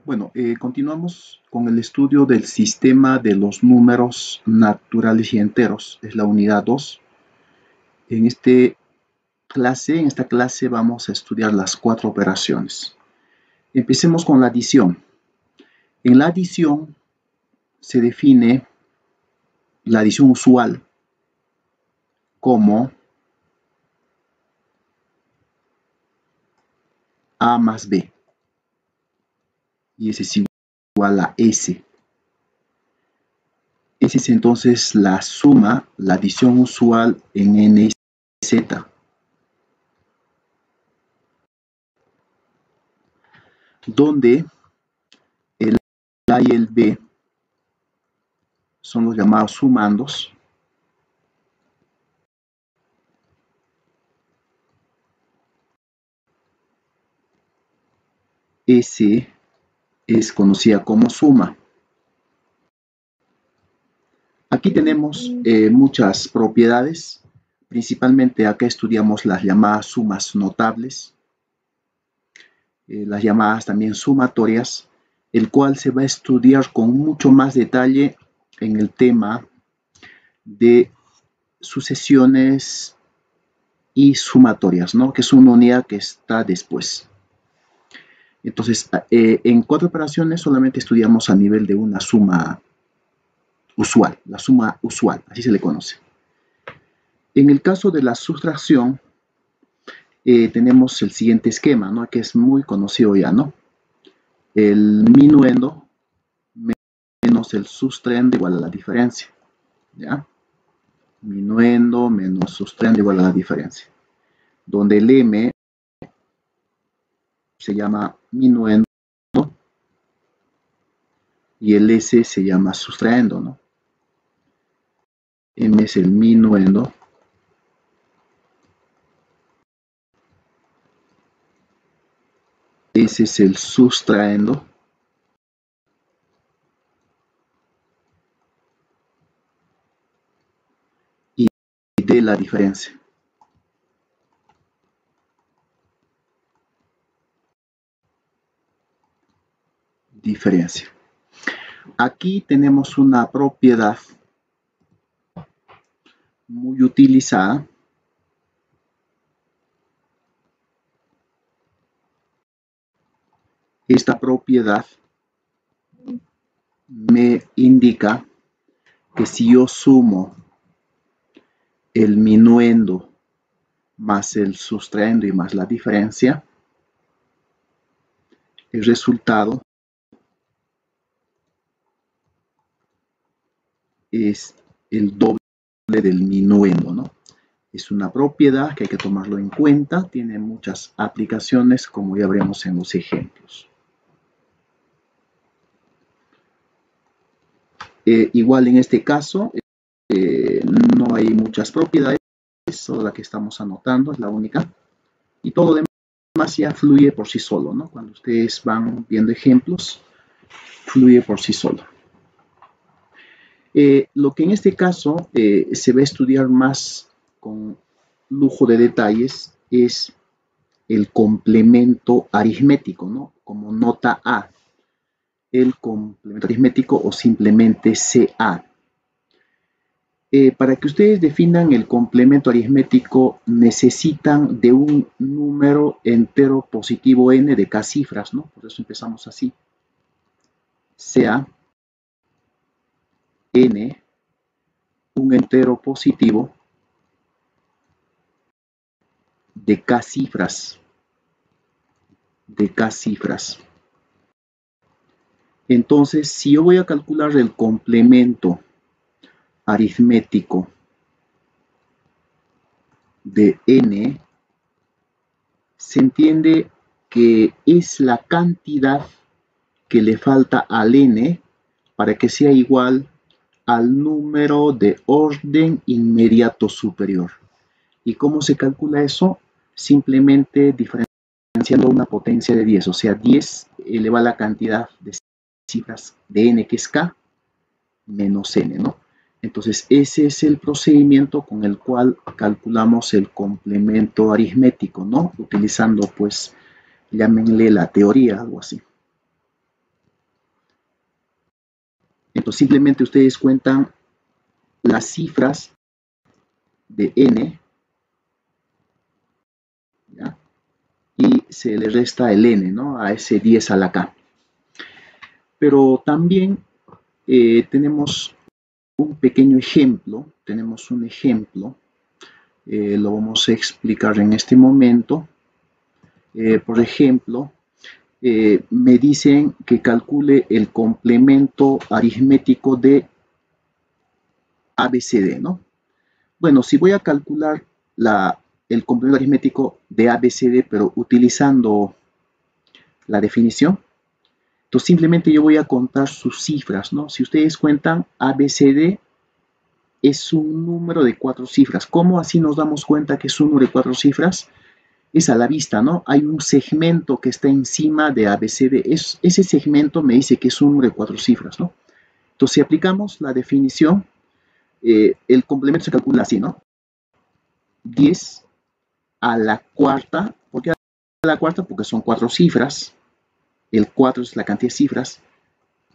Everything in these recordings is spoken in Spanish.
Bueno, continuamos con el estudio del sistema de los números naturales y enteros. Es la unidad 2. En esta clase vamos a estudiar las 4 operaciones. Empecemos con la adición. En la adición se define la adición usual como A más B. Y ese es igual a S. Esa es entonces la suma, la adición usual en NZ. Donde el A y el B son los llamados sumandos. S es conocida como suma. Aquí tenemos muchas propiedades. Principalmente acá estudiamos las llamadas sumas notables, las llamadas también sumatorias, el cual se va a estudiar con mucho más detalle en el tema de sucesiones y sumatorias, ¿no? Que es una unidad que está después. Entonces, en 4 operaciones solamente estudiamos a nivel de una suma usual, la suma usual, así se le conoce. En el caso de la sustracción, tenemos el siguiente esquema, ¿no? Que es muy conocido ya, ¿no? El minuendo menos el sustraendo igual a la diferencia, ¿ya? Minuendo menos sustraendo igual a la diferencia. Donde el m se llama minuendo y el s se llama sustraendo, ¿no? M es el minuendo ese es el sustraendo y de la diferencia. Diferencia. Aquí tenemos una propiedad muy utilizada. Esta propiedad me indica que si yo sumo el minuendo más el sustraendo y más la diferencia, el resultado es el doble del minuendo, ¿no? Es una propiedad que hay que tomarlo en cuenta, tiene muchas aplicaciones como ya veremos en los ejemplos. Igual en este caso no hay muchas propiedades, solo la que estamos anotando es la única y todo lo demás ya fluye por sí solo, ¿no? Cuando ustedes van viendo ejemplos, fluye por sí solo. Lo que en este caso se va a estudiar más con lujo de detalles es el complemento aritmético, ¿no? Como nota A, el complemento aritmético o simplemente CA. Para que ustedes definan el complemento aritmético necesitan de un número entero positivo n de k cifras, ¿no? Por eso empezamos así. Sea n un entero positivo de k cifras. Entonces, si yo voy a calcular el complemento aritmético de n, se entiende que es la cantidad que le falta al n para que sea igual al número de orden inmediato superior. ¿Y cómo se calcula eso? Simplemente diferenciando una potencia de 10, o sea, 10 eleva a la cantidad de cifras de n, que es k, menos n, ¿no? Entonces, ese es el procedimiento con el cual calculamos el complemento aritmético, ¿no? Utilizando, pues, llámenle la teoría, algo así. Entonces simplemente ustedes cuentan las cifras de n, ¿ya? Y se le resta el n, ¿no? A ese 10 a la k. Pero también tenemos un pequeño ejemplo, lo vamos a explicar en este momento. Por ejemplo, me dicen que calcule el complemento aritmético de ABCD, ¿no? Bueno, si voy a calcular el complemento aritmético de ABCD, pero utilizando la definición, entonces simplemente yo voy a contar sus cifras, ¿no? Si ustedes cuentan, ABCD es un número de 4 cifras. ¿Cómo así nos damos cuenta que es un número de 4 cifras? Es a la vista, ¿no? Hay un segmento que está encima de ABCD. Ese segmento me dice que es un número de 4 cifras, ¿no? Entonces, si aplicamos la definición, el complemento se calcula así, ¿no? 10 a la cuarta. ¿Por qué a la cuarta? Porque son 4 cifras. El 4 es la cantidad de cifras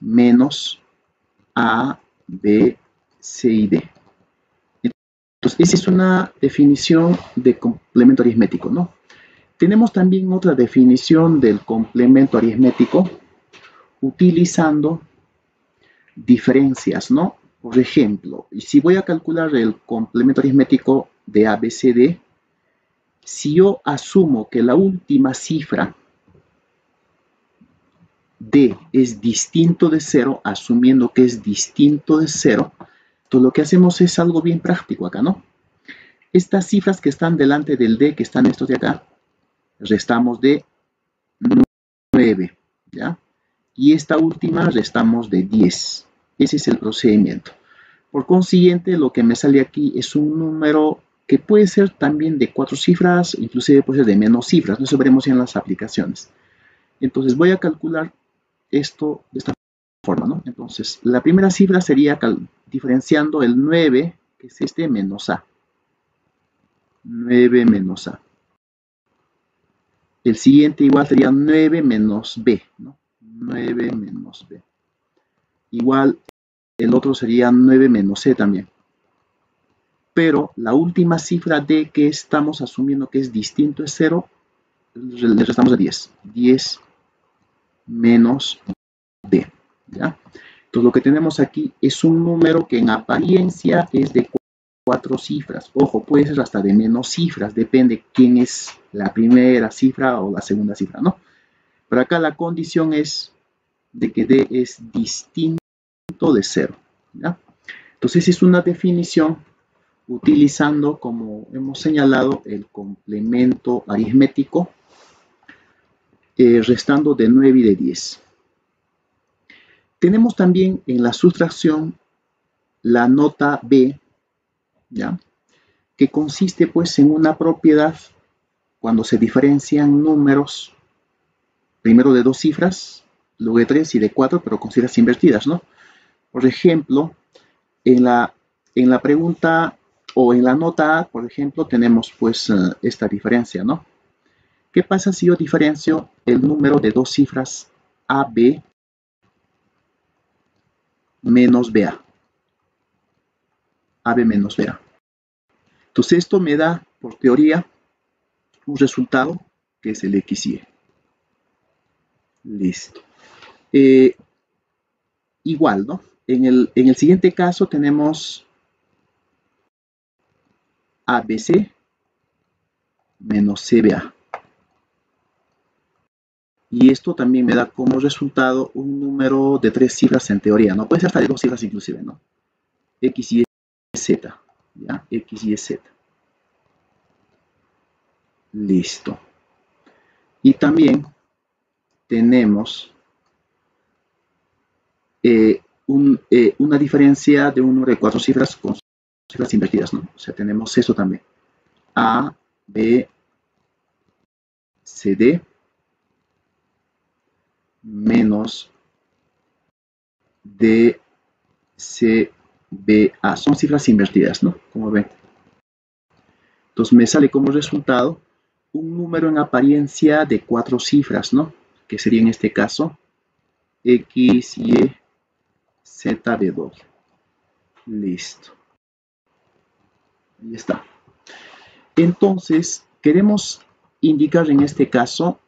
menos A, B, C y D. Entonces, esa es una definición de complemento aritmético, ¿no? Tenemos también otra definición del complemento aritmético utilizando diferencias, ¿no? Por ejemplo, y si voy a calcular el complemento aritmético de ABCD, si yo asumo que la última cifra D es distinto de 0, asumiendo que es distinto de 0, entonces lo que hacemos es algo bien práctico acá, ¿no? Estas cifras que están delante del D, que están estos de acá, restamos de 9, ¿ya? Y esta última restamos de 10. Ese es el procedimiento. Por consiguiente, lo que me sale aquí es un número que puede ser también de 4 cifras, inclusive puede ser de menos cifras, eso veremos en las aplicaciones. Entonces voy a calcular esto de esta forma, ¿no? Entonces, la primera cifra sería diferenciando el 9, que es este, menos A. 9 menos A. El siguiente igual sería 9 menos B, ¿no? 9 menos B. Igual el otro sería 9 menos C también. Pero la última cifra D que estamos asumiendo que es distinto es 0, le restamos a 10. 10 menos D, ¿ya? Entonces lo que tenemos aquí es un número que en apariencia es de 4 cifras. Ojo, puede ser hasta de menos cifras, depende quién es la primera cifra o la segunda cifra, ¿no? Pero acá la condición es de que D es distinto de 0, ¿ya? Entonces es una definición utilizando, como hemos señalado, el complemento aritmético, restando de 9 y de 10. Tenemos también en la sustracción la nota B, ¿ya? Que consiste pues en una propiedad cuando se diferencian números, primero de 2 cifras, luego de 3 y de 4, pero con cifras invertidas, ¿no? Por ejemplo, en la pregunta o en la nota A, por ejemplo, tenemos pues esta diferencia, ¿no? ¿Qué pasa si yo diferencio el número de 2 cifras AB menos BA? AB menos BA. Entonces esto me da, por teoría, un resultado que es el XY. Listo. Igual, ¿no? En el siguiente caso tenemos ABC menos CBA. Y esto también me da como resultado un número de 3 cifras en teoría, ¿no? Puede ser hasta de 2 cifras inclusive, ¿no? X, Y, Z, ¿ya? X, Y, Z. Listo. Y también tenemos una diferencia de un número de 4 cifras con cifras invertidas, ¿no? O sea, tenemos eso también. A, B, C, D menos D, C, B, A. Son cifras invertidas, ¿no? Como ven. Entonces me sale como resultado un número en apariencia de 4 cifras, ¿no? Que sería en este caso X, Y, ZB doble. Listo. Ahí está. Entonces, queremos indicar en este caso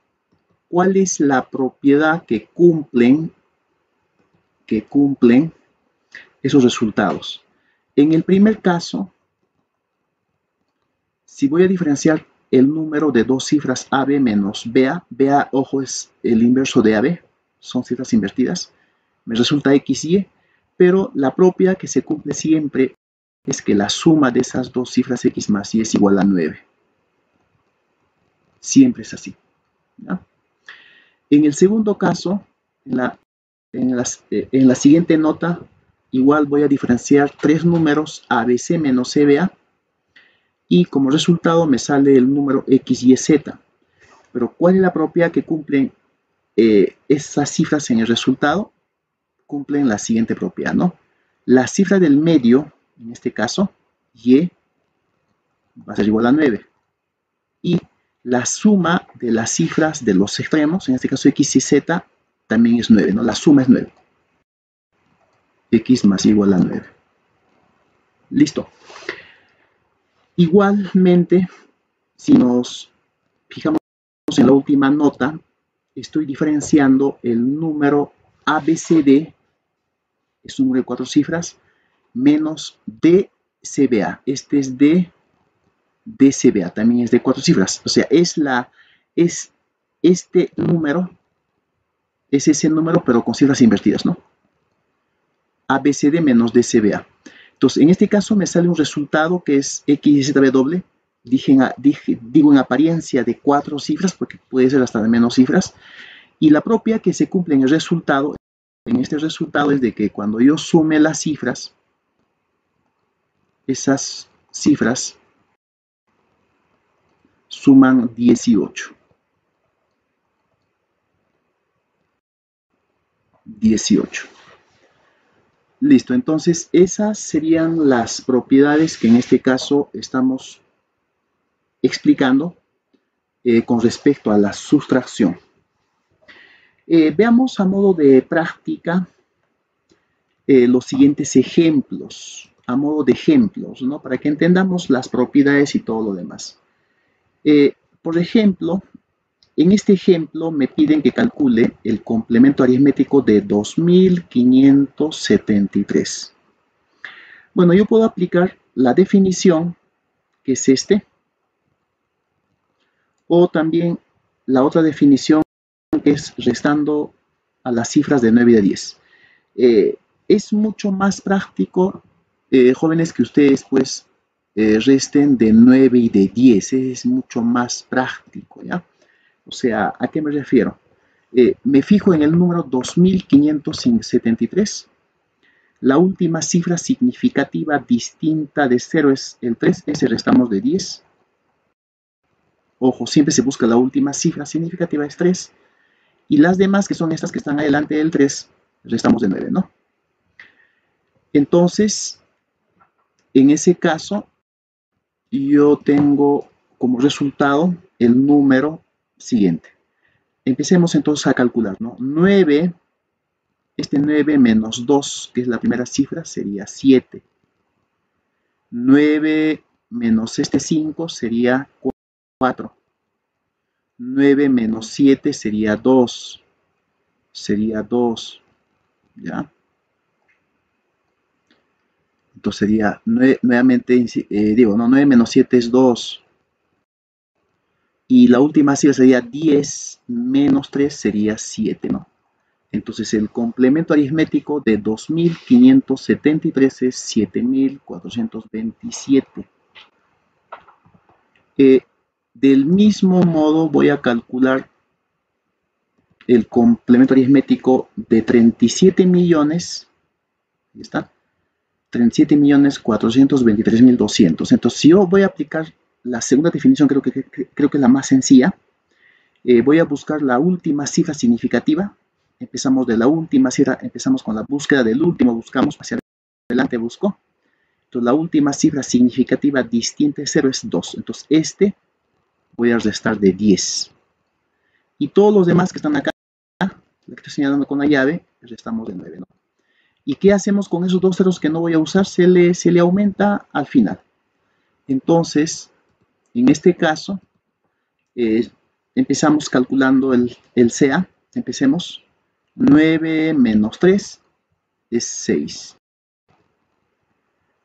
cuál es la propiedad que cumplen esos resultados. En el primer caso, si voy a diferenciar el número de dos cifras AB menos BA, BA, ojo, es el inverso de AB, son cifras invertidas, me resulta XY, pero la propia que se cumple siempre es que la suma de esas dos cifras X más Y es igual a 9. Siempre es así, ¿ya? En el segundo caso, en la siguiente nota, igual voy a diferenciar tres números ABC menos CBA y como resultado me sale el número XYZ. Pero ¿cuál es la propiedad que cumplen esas cifras en el resultado? Cumplen la siguiente propiedad, ¿no? La cifra del medio, en este caso, Y, va a ser igual a 9. Y la suma de las cifras de los extremos, en este caso X y Z, también es 9, ¿no? La suma es 9. X más y igual a 9. Listo. Igualmente, si nos fijamos en la última nota, estoy diferenciando el número ABCD, es un número de 4 cifras, menos DCBA. Este es DCBA, también es de 4 cifras. O sea, es este número, es ese número, pero con cifras invertidas, ¿no? ABCD menos DCBA. Entonces, en este caso me sale un resultado que es XYZB doble. Digo en apariencia de 4 cifras, porque puede ser hasta de menos cifras. Y la propia que se cumple en el resultado, en este resultado, es de que cuando yo sume las cifras, esas cifras suman 18. 18. Listo, entonces esas serían las propiedades que en este caso estamos explicando con respecto a la sustracción. Veamos a modo de práctica los siguientes ejemplos, a modo de ejemplos, ¿no? Para que entendamos las propiedades y todo lo demás. Por ejemplo, en este ejemplo me piden que calcule el complemento aritmético de 2573. Bueno, yo puedo aplicar la definición, que es este, o también la otra definición, que es restando a las cifras de 9 y de 10. Es mucho más práctico, jóvenes, que ustedes pues resten de 9 y de 10. Es mucho más práctico, ¿ya? O sea, ¿a qué me refiero? Me fijo en el número 2573. La última cifra significativa distinta de 0 es el 3, ese restamos de 10. Ojo, siempre se busca la última cifra significativa es 3. Y las demás, que son estas que están adelante del 3, restamos de 9, ¿no? Entonces, en ese caso, yo tengo como resultado el número siguiente. Empecemos entonces a calcular, ¿no? 9, este 9 menos 2, que es la primera cifra, sería 7. 9 menos este 5 sería 4. 9 menos 7 sería 2. Sería 2, ¿ya? Entonces sería, nuevamente, digo, no, 9 menos 7 es 2. Y la última cifra sería 10 menos 3 sería 7, ¿no? Entonces el complemento aritmético de 2573 es 7427. Del mismo modo voy a calcular el complemento aritmético de 37 millones, ahí está, 37.423.200. Entonces, si yo voy a aplicar la segunda definición, creo que es la más sencilla. Voy a buscar la última cifra significativa. Empezamos de la última cifra, empezamos con la búsqueda del último, buscamos hacia adelante, busco. Entonces, la última cifra significativa distinta de 0 es 2. Entonces, este voy a restar de 10. Y todos los demás que están acá, la que estoy señalando con la llave, restamos de 9, ¿no? ¿Y qué hacemos con esos dos ceros que no voy a usar? Se le aumenta al final. Entonces, en este caso, empezamos calculando el CA. Empecemos. 9 menos 3 es 6.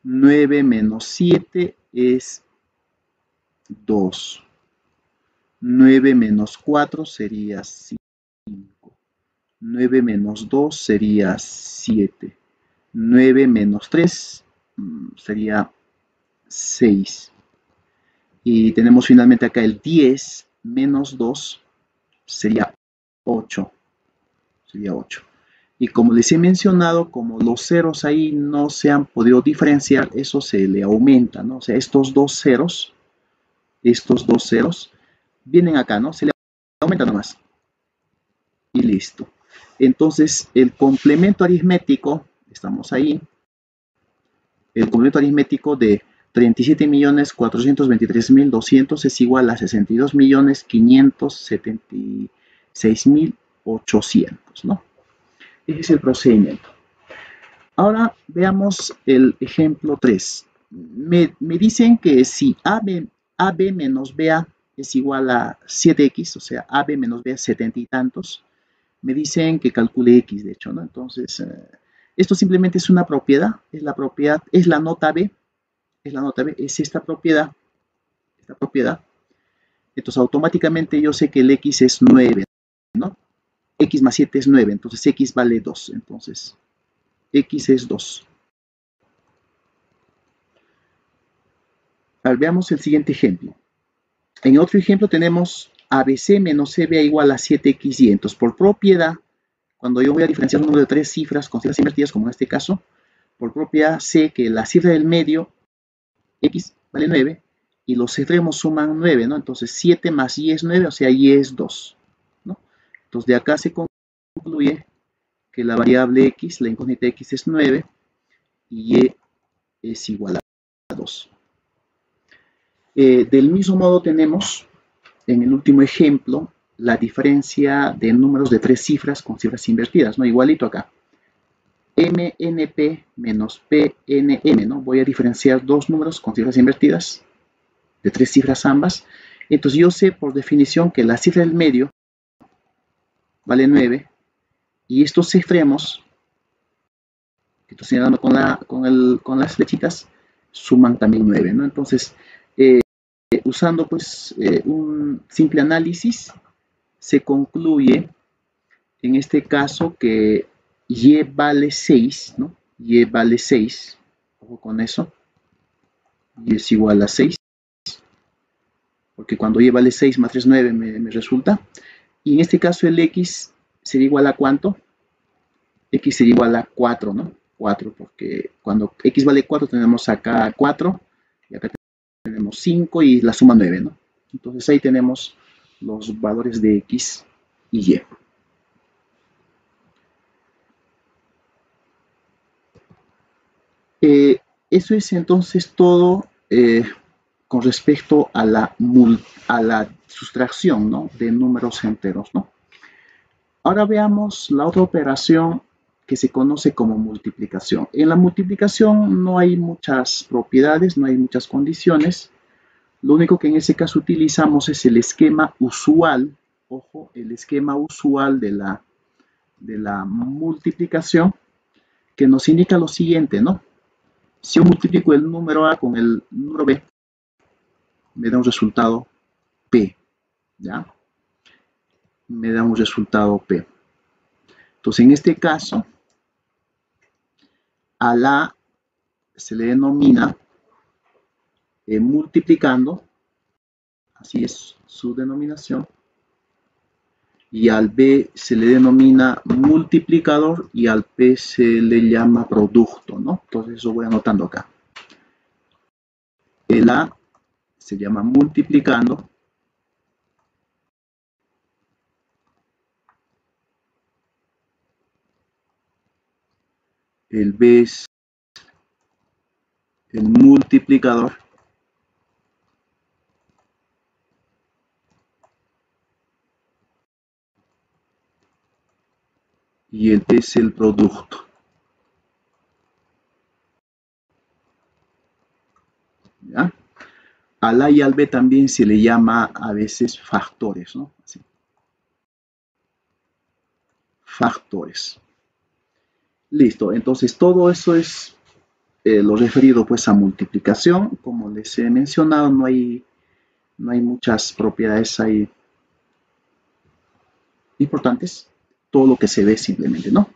9 menos 7 es 2. 9 menos 4 sería 5. 9 menos 2 sería 7. 9 menos 3 sería 6. Y tenemos finalmente acá el 10 menos 2 sería 8. Sería 8. Y como les he mencionado, como los ceros ahí no se han podido diferenciar, eso se le aumenta, ¿no? O sea, estos dos ceros vienen acá, ¿no? Se le aumenta nomás. Y listo. Entonces, el complemento aritmético, estamos ahí, el complemento aritmético de 37.423.200 es igual a 62.576.800, ¿no? Ese es el procedimiento. Ahora veamos el ejemplo 3. Me dicen que si AB menos BA es igual a 7X, o sea, AB menos BA 70 y tantos, me dicen que calcule X, de hecho, ¿no? Entonces, esto simplemente es una propiedad, es la propiedad, es la nota B, es esta propiedad. Entonces, automáticamente yo sé que el X es 9, ¿no? X más 7 es 9, entonces X vale 2, entonces X es 2. Ahora, veamos el siguiente ejemplo. En otro ejemplo tenemos ABC menos CBA igual a 7XY. Entonces, por propiedad, cuando yo voy a diferenciar un número de tres cifras con cifras invertidas, como en este caso, por propiedad sé que la cifra del medio, X, vale 9, y los extremos suman 9, ¿no? Entonces, 7 más Y es 9, o sea, Y es 2, ¿no? Entonces, de acá se concluye que la variable X, la incógnita X es 9, y Y es igual a 2. Del mismo modo tenemos en el último ejemplo la diferencia de números de tres cifras con cifras invertidas, ¿no? Igualito acá. MNP menos PNM, ¿no? Voy a diferenciar dos números con cifras invertidas, de tres cifras ambas. Entonces yo sé por definición que la cifra del medio vale 9 y estos extremos, que estoy señalando con las flechitas, suman también 9, ¿no? Entonces, usando pues un simple análisis, se concluye en este caso que Y vale 6, ¿no? Y vale 6, ojo con eso, Y es igual a 6, porque cuando Y vale 6 más 3, 9 me resulta. Y en este caso el X sería igual a ¿cuánto? X sería igual a 4, ¿no? 4, porque cuando X vale 4 tenemos acá 4, y acá tenemos 5 y la suma 9, ¿no? Entonces ahí tenemos los valores de X y Y. Eso es entonces todo con respecto a la sustracción, ¿no? De números enteros, ¿no? Ahora veamos la otra operación que se conoce como multiplicación. En la multiplicación no hay muchas propiedades, no hay muchas condiciones. Lo único que en ese caso utilizamos es el esquema usual, ojo, el esquema usual de la multiplicación, que nos indica lo siguiente, ¿no? Si yo multiplico el número A con el número B, me da un resultado P, ¿ya? Me da un resultado P. Entonces, en este caso, a la A se le denomina multiplicando, así es su denominación, y al B se le denomina multiplicador y al P se le llama producto, ¿no? Entonces, eso voy anotando acá. El A se llama multiplicando, el B es el multiplicador y el P es el producto. Al A y al B también se le llama a veces factores, ¿no? Así. Factores. Listo, entonces todo eso es lo referido pues a multiplicación. Como les he mencionado, no hay muchas propiedades ahí importantes. Todo lo que se ve simplemente, ¿no?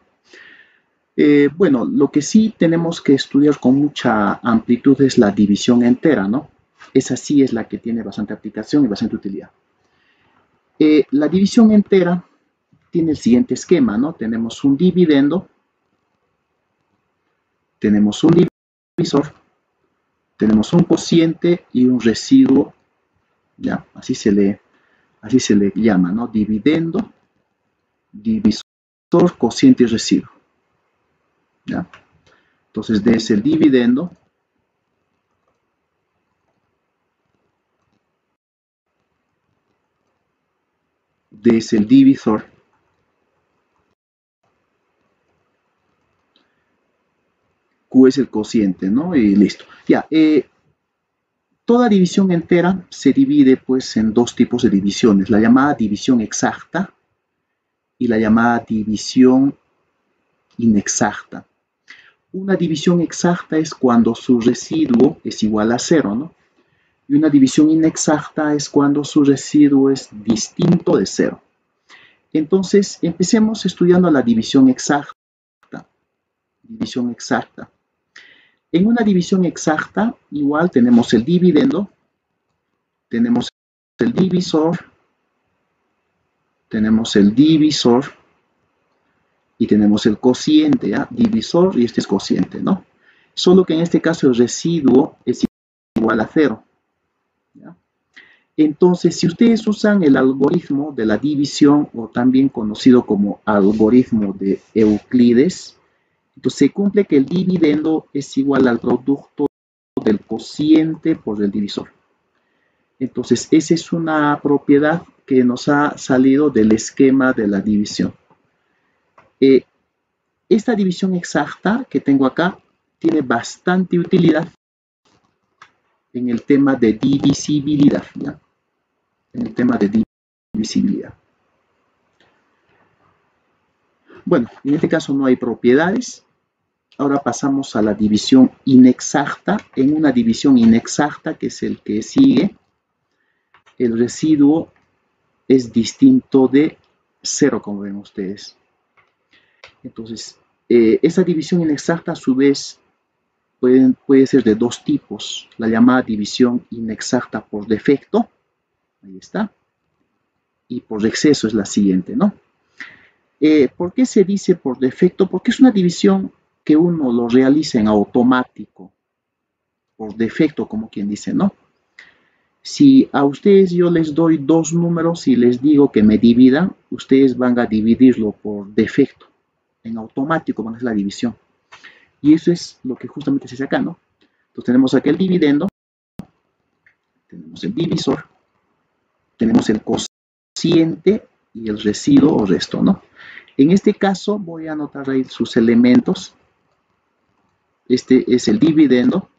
Bueno, lo que sí tenemos que estudiar con mucha amplitud es la división entera, ¿no? Esa sí es la que tiene bastante aplicación y bastante utilidad. La división entera tiene el siguiente esquema, ¿no? Tenemos un dividendo, tenemos un divisor, tenemos un cociente y un residuo, ¿ya? Así se le llama, ¿no? Dividendo, divisor, cociente y residuo, ¿ya? Entonces, D es el dividendo, D es el divisor, Q es el cociente, ¿no? Y listo. Ya, toda división entera se divide pues en dos tipos de divisiones, la llamada división exacta y la llamada división inexacta. Una división exacta es cuando su residuo es igual a 0, ¿no? Y una división inexacta es cuando su residuo es distinto de 0. Entonces, empecemos estudiando la división exacta. División exacta. En una división exacta, igual tenemos el dividendo, tenemos el divisor, y tenemos el cociente, ¿ya? Divisor y este es cociente, ¿no? Solo que en este caso el residuo es igual a 0, ¿ya? Entonces, si ustedes usan el algoritmo de la división, o también conocido como algoritmo de Euclides, entonces se cumple que el dividendo es igual al producto del cociente por el divisor. Entonces, esa es una propiedad que nos ha salido del esquema de la división. Esta división exacta que tengo acá tiene bastante utilidad en el tema de divisibilidad, ¿ya? En el tema de divisibilidad. Bueno, en este caso no hay propiedades. Ahora pasamos a la división inexacta. En una división inexacta, que es el que sigue, el residuo es distinto de 0, como ven ustedes. Entonces, esa división inexacta a su vez puede ser de dos tipos. La llamada división inexacta por defecto, ahí está, y por exceso es la siguiente, ¿no? ¿Por qué se dice por defecto? Porque es una división que uno lo realiza en automático, por defecto, como quien dice, ¿no? Si a ustedes yo les doy dos números y les digo que me dividan, ustedes van a dividirlo por defecto, en automático van a hacer la división. Y eso es lo que justamente se hace acá, ¿no? Entonces tenemos aquí el dividendo, tenemos el divisor, tenemos el cociente y el residuo o resto, ¿no? En este caso voy a anotar ahí sus elementos. Este es el dividendo.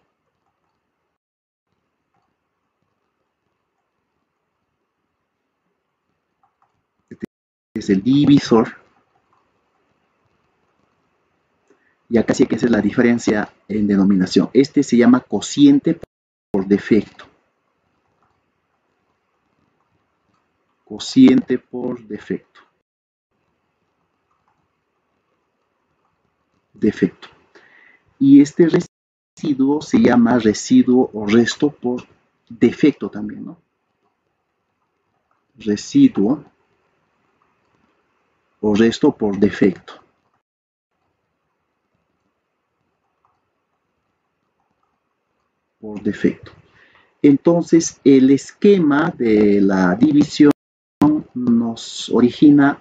Este es el divisor. Y acá sí hay que hacer la diferencia en denominación. Este se llama cociente por defecto. Cociente por defecto. Defecto. Y este residuo se llama residuo o resto por defecto también, ¿no? Residuo o resto por defecto. Por defecto. Entonces, el esquema de la división nos origina,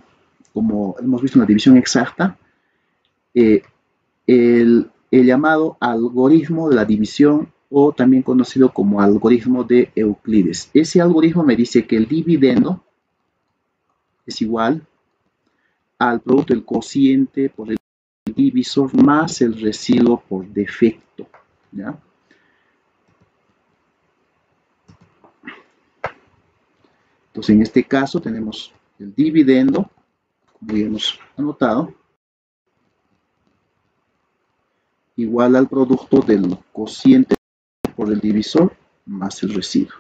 como hemos visto en la división exacta, el llamado algoritmo de la división, o también conocido como algoritmo de Euclides. Ese algoritmo me dice que el dividendo es igual al producto del cociente por el divisor más el residuo por defecto, ¿ya? Entonces, en este caso tenemos el dividendo, como ya hemos anotado, igual al producto del cociente por el divisor más el residuo.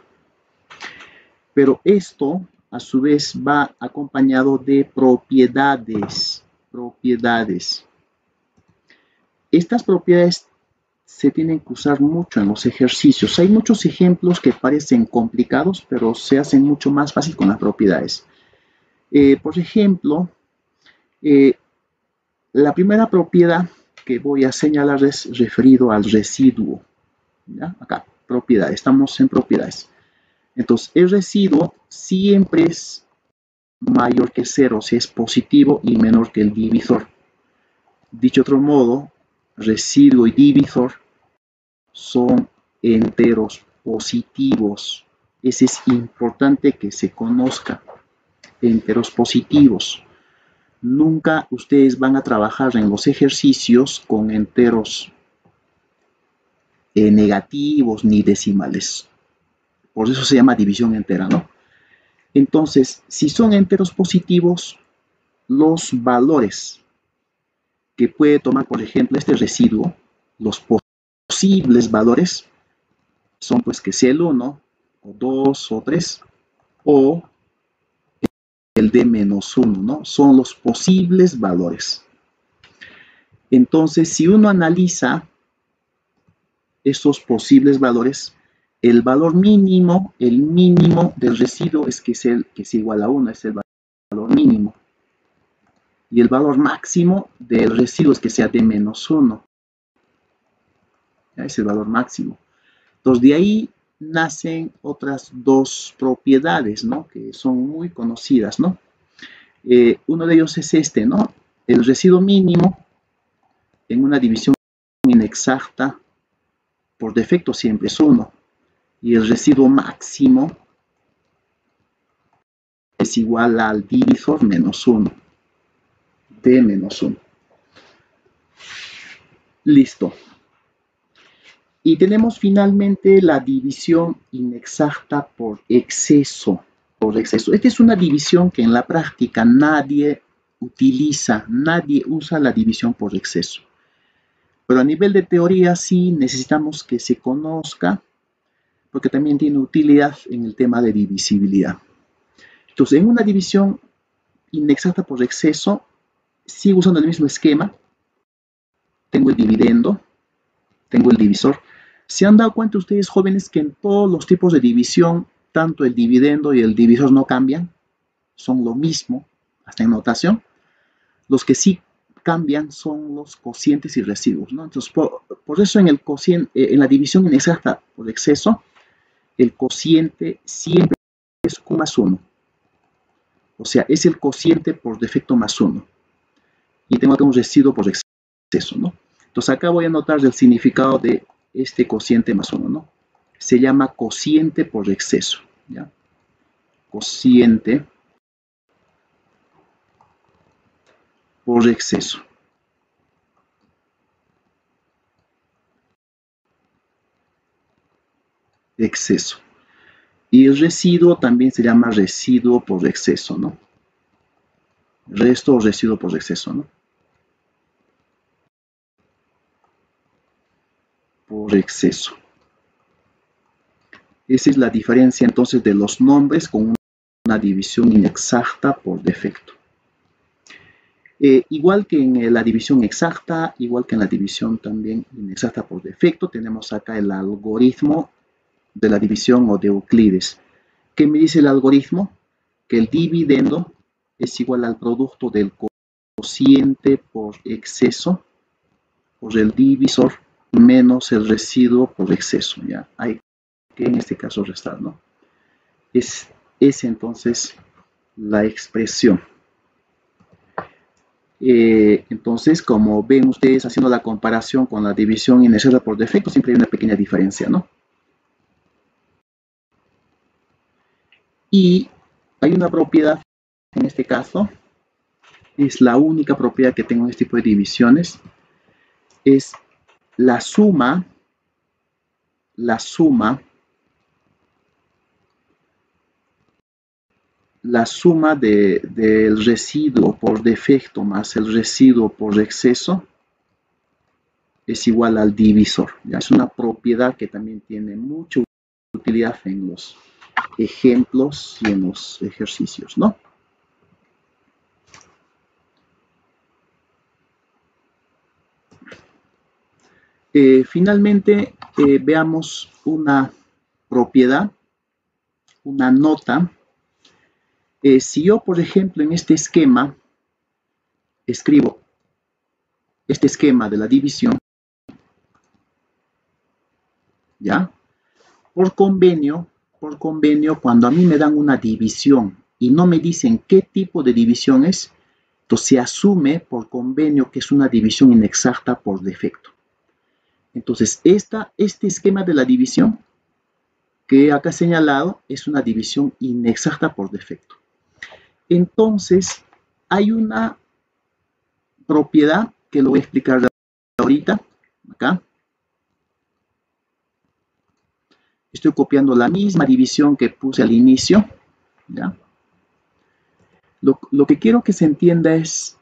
Pero esto, a su vez, va acompañado de propiedades. Estas propiedades se tienen que usar mucho en los ejercicios. Hay muchos ejemplos que parecen complicados, pero se hacen mucho más fácil con las propiedades. Por ejemplo, la primera propiedad que voy a señalar es referido al residuo. ¿Ya? Acá, propiedad, estamos en propiedades. Entonces, el residuo siempre es mayor que 0 si es positivo y menor que el divisor. Dicho otro modo, residuo y divisor son enteros positivos. Ese es importante que se conozca. Enteros positivos. Nunca ustedes van a trabajar en los ejercicios con enteros negativos ni decimales. Por eso se llama división entera, ¿no? Entonces, si son enteros positivos, los valores que puede tomar, por ejemplo, este residuo, los posibles valores son pues que sea el 1, o 2, o 3, o el de menos 1, ¿no? Son los posibles valores. Entonces, si uno analiza estos posibles valores, el valor mínimo, el mínimo del residuo es que es igual a 1, es el valor mínimo. Y el valor máximo del residuo es que sea de menos 1. Es el valor máximo. Entonces, de ahí nacen otras dos propiedades, ¿no? Que son muy conocidas, ¿no? Uno de ellos es este, ¿no? El residuo mínimo en una división inexacta por defecto siempre es 1. Y el residuo máximo es igual al divisor menos 1. De menos 1. Listo. Y tenemos finalmente la división inexacta por exceso. Esta es una división que en la práctica nadie utiliza, nadie usa la división por exceso. Pero a nivel de teoría sí necesitamos que se conozca, porque también tiene utilidad en el tema de divisibilidad. Entonces, en una división inexacta por exceso, sigo usando el mismo esquema. Tengo el dividendo, tengo el divisor. ¿Se han dado cuenta ustedes, jóvenes, que en todos los tipos de división, tanto el dividendo y el divisor no cambian? Son lo mismo, hasta en notación. Los que sí cambian son los cocientes y residuos, ¿no? Entonces, por eso en, en la división inexacta por exceso, el cociente siempre es Q más 1. O sea, es el cociente por defecto más 1. Y tengo acá un residuo por exceso, ¿no? Entonces, acá voy a anotar el significado de este cociente más 1, ¿no? Se llama cociente por exceso, ¿ya? Cociente por exceso. Exceso. Y el residuo también se llama residuo por exceso, ¿no? Resto o residuo por exceso, ¿no? Por exceso. Esa es la diferencia entonces de los nombres con una división inexacta por defecto. Igual que en la división exacta, igual que en la división también inexacta por defecto, tenemos acá el algoritmo de la división o de Euclides. ¿Qué me dice el algoritmo? Que el dividendo es igual al producto del cociente por exceso por el divisor menos el residuo por exceso. ¿Ya? Hay que en este caso restar, ¿no? Es entonces la expresión. Entonces, como ven ustedes haciendo la comparación con la división inexacta por defecto, siempre hay una pequeña diferencia, ¿no? Y hay una propiedad, en este caso, es la única propiedad que tengo en este tipo de divisiones, es la suma la suma del residuo por defecto más el residuo por exceso es igual al divisor. ¿Ya? Es una propiedad que también tiene mucha utilidad en los ejemplos y en los ejercicios, ¿no? Finalmente, veamos una propiedad, una nota. Si yo, por ejemplo, en este esquema escribo este esquema de la división, ¿ya? Por convenio, cuando a mí me dan una división y no me dicen qué tipo de división es, entonces se asume por convenio que es una división inexacta por defecto. Entonces, este esquema de la división que acá he señalado es una división inexacta por defecto. Entonces, hay una propiedad que lo voy a explicar ahorita, acá. Estoy copiando la misma división que puse al inicio, ¿ya? Lo que quiero que se entienda es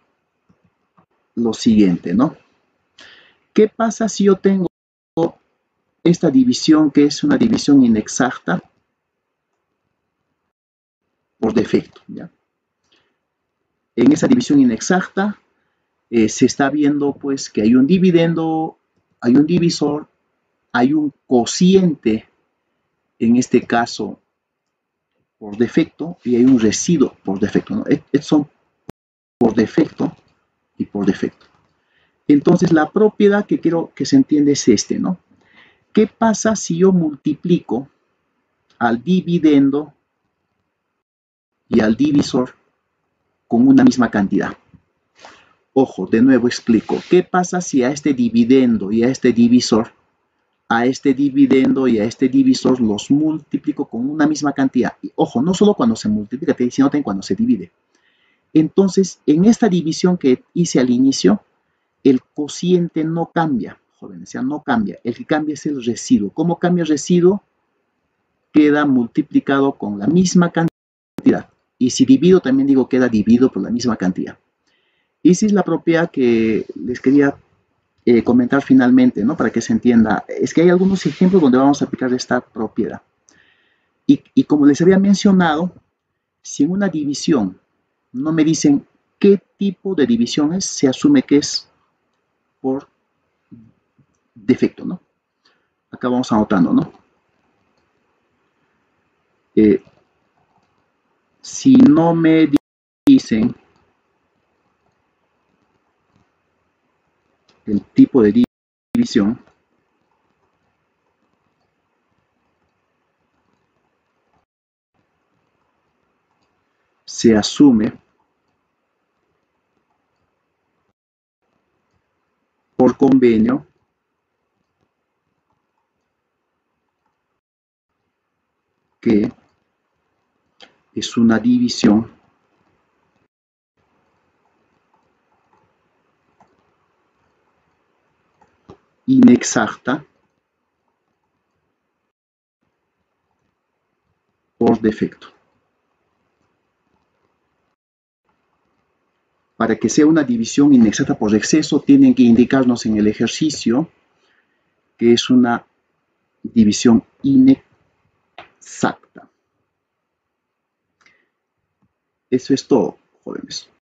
lo siguiente, ¿no? ¿Qué pasa si yo tengo esta división que es una división inexacta por defecto, ¿ya? En esa división inexacta se está viendo pues que hay un dividendo, hay un divisor, hay un cociente, en este caso por defecto, y hay un residuo por defecto, ¿no? Son por defecto y por defecto. Entonces la propiedad que quiero que se entienda es este, ¿no? ¿Qué pasa si yo multiplico al dividendo y al divisor con una misma cantidad? Ojo, de nuevo explico. ¿Qué pasa si a este dividendo y a este divisor, los multiplico con una misma cantidad? Y, ojo, no solo cuando se multiplica, sino también cuando se divide. Entonces, en esta división que hice al inicio, el cociente no cambia, jóvenes, ya no cambia. El que cambia es el residuo. ¿Cómo cambia el residuo? Queda multiplicado con la misma cantidad. Y si divido, también digo queda dividido por la misma cantidad. Esa es la propiedad que les quería comentar finalmente, ¿no? Para que se entienda. Es que hay algunos ejemplos donde vamos a aplicar esta propiedad. Y como les había mencionado, si en una división no me dicen qué tipo de división es, se asume que es por defecto, ¿no? Acá vamos anotando, ¿no? Si no me dicen el tipo de división, se asume por convenio que es una división inexacta por defecto. Para que sea una división inexacta por exceso, tienen que indicarnos en el ejercicio que es una división inexacta. Eso es todo, jóvenes.